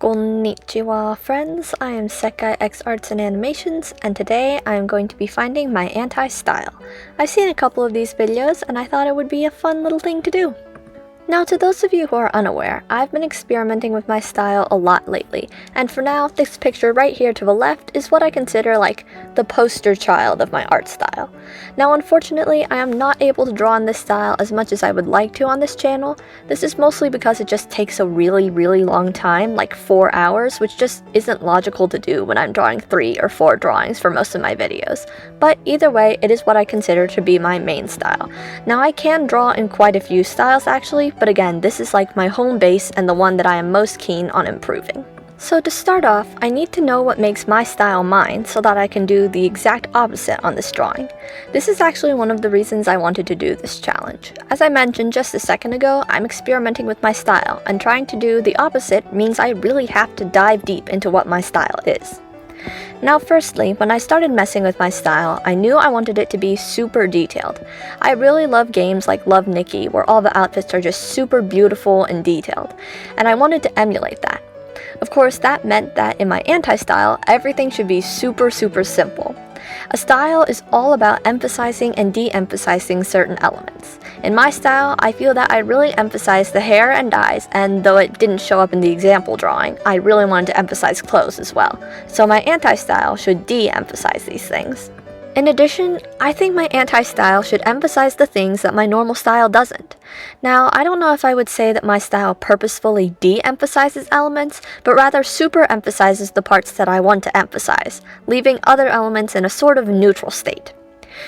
Konnichiwa friends, I am Sekai X Arts and Animations, and today I am going to be finding my anti-style. I've seen a couple of these videos and I thought it would be a fun little thing to do. Now, to those of you who are unaware, I've been experimenting with my style a lot lately, and for now, this picture right here to the left is what I consider like the poster child of my art style. Now, unfortunately, I am not able to draw in this style as much as I would like to on this channel. This is mostly because it just takes a really long time, like 4 hours, which just isn't logical to do when I'm drawing 3 or 4 drawings for most of my videos. But either way, it is what I consider to be my main style. Now, I can draw in quite a few styles actually, but again, this is like my home base and the one that I am most keen on improving. So to start off, I need to know what makes my style mine so that I can do the exact opposite on this drawing. This is actually one of the reasons I wanted to do this challenge. As I mentioned just a second ago, I'm experimenting with my style, and trying to do the opposite means I really have to dive deep into what my style is. Now firstly, when I started messing with my style, I knew I wanted it to be super detailed. I really love games like Love Nikki, where all the outfits are just super beautiful and detailed, and I wanted to emulate that. Of course, that meant that in my anti-style, everything should be super simple. A style is all about emphasizing and de-emphasizing certain elements. In my style, I feel that I really emphasize the hair and eyes, and though it didn't show up in the example drawing, I really wanted to emphasize clothes as well. So my anti-style should de-emphasize these things. In addition, I think my anti-style should emphasize the things that my normal style doesn't. Now, I don't know if I would say that my style purposefully de-emphasizes elements, but rather super-emphasizes the parts that I want to emphasize, leaving other elements in a sort of neutral state.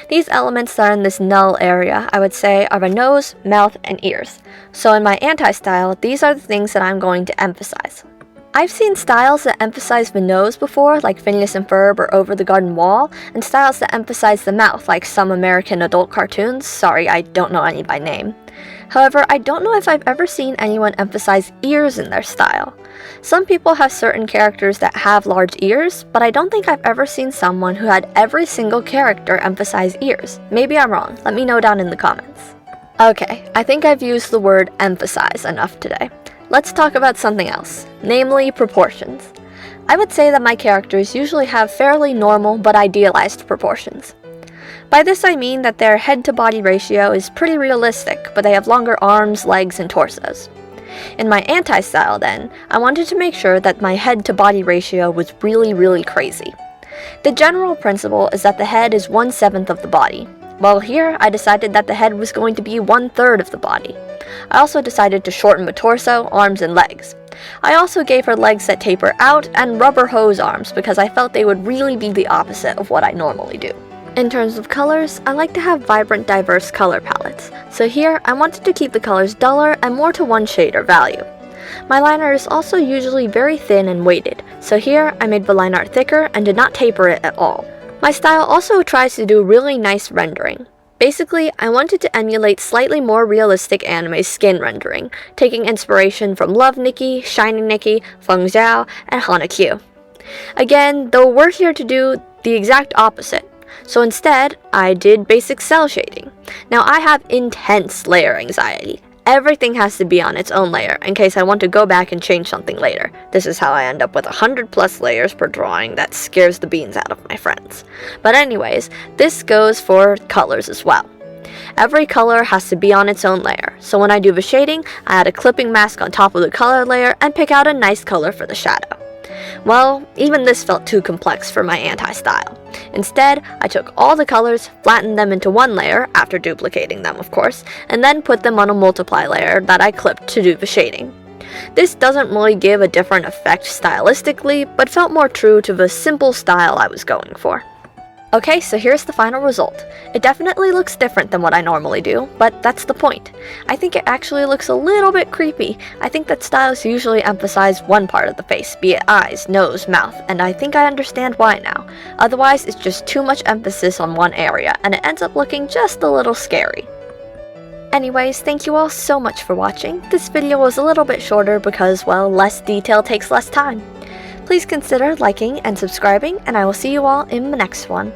These elements that are in this null area, I would say, are the nose, mouth, and ears. So in my anti-style, these are the things that I'm going to emphasize. I've seen styles that emphasize the nose before, like Phineas and Ferb or Over the Garden Wall, and styles that emphasize the mouth, like some American adult cartoons. Sorry, I don't know any by name. However, I don't know if I've ever seen anyone emphasize ears in their style. Some people have certain characters that have large ears, but I don't think I've ever seen someone who had every single character emphasize ears. Maybe I'm wrong. Let me know down in the comments. Okay, I think I've used the word emphasize enough today. Let's talk about something else, namely proportions. I would say that my characters usually have fairly normal but idealized proportions. By this I mean that their head-to-body ratio is pretty realistic, but they have longer arms, legs, and torsos. In my anti-style then, I wanted to make sure that my head-to-body ratio was really crazy. The general principle is that the head is 1/7 of the body. Well, here I decided that the head was going to be 1/3 of the body. I also decided to shorten the torso, arms, and legs. I also gave her legs that taper out and rubber hose arms because I felt they would really be the opposite of what I normally do. In terms of colors, I like to have vibrant, diverse color palettes, so here I wanted to keep the colors duller and more to one shade or value. My line art is also usually very thin and weighted, so here I made the line art thicker and did not taper it at all. My style also tries to do really nice rendering. Basically, I wanted to emulate slightly more realistic anime skin rendering, taking inspiration from Love Nikki, Shining Nikki, Feng Zhao, and Hana Q. Again, though we're here to do the exact opposite, so instead, I did basic cell shading. Now, I have intense layer anxiety. Everything has to be on its own layer in case I want to go back and change something later. This is how I end up with 100+ layers per drawing that scares the beans out of my friends. But anyways, this goes for colors as well. Every color has to be on its own layer, so when I do the shading, I add a clipping mask on top of the color layer and pick out a nice color for the shadow. Well, even this felt too complex for my anti-style. Instead, I took all the colors, flattened them into one layer, after duplicating them of course, and then put them on a multiply layer that I clipped to do the shading. This doesn't really give a different effect stylistically, but felt more true to the simple style I was going for. Okay, so here's the final result. It definitely looks different than what I normally do, but that's the point. I think it actually looks a little bit creepy. I think that styles usually emphasize one part of the face, be it eyes, nose, mouth, and I think I understand why now. Otherwise, it's just too much emphasis on one area, and it ends up looking just a little scary. Anyways, thank you all so much for watching. This video was a little bit shorter because, well, less detail takes less time. Please consider liking and subscribing, and I will see you all in the next one.